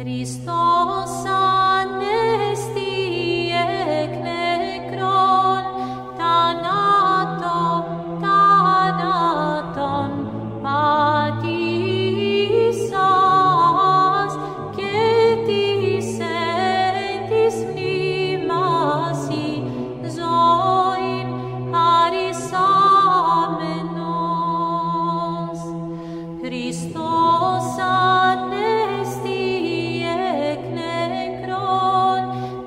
Χριστός ανέστη εκ νεκρών, θάνατον πατήσας και της εν της μνήμασι ζωήν χαρισάμενος. Χριστός ανέστη εκ νεκρών,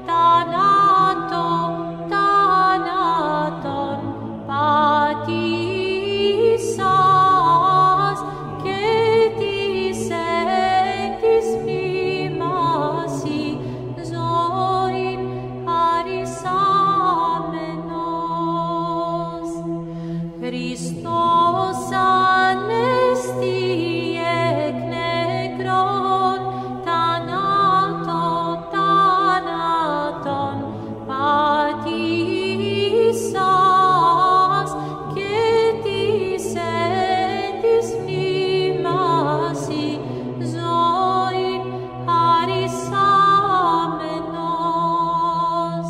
θάνατον πατήσας και της εν της μνήμασι ζωήν χαρισάμενος. Χριστός ανέστη εκ νεκρών, θάνατον πατήσας και της εν της μνήμασι ζωήν χαρισάμενος.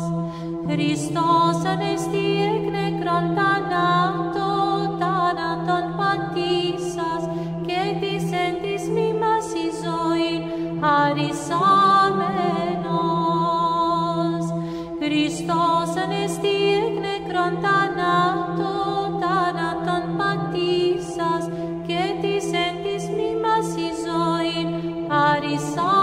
Χριστός ανέστη εκ νεκρών, θάνατον πατήσας και της εν της μνήμασι ζωήν χαρισάμενος. Χριστός ανέστη εκ νεκρών, θάνατον πατήσας και της εν της μνήμασι ζωήν χαρισάμενος.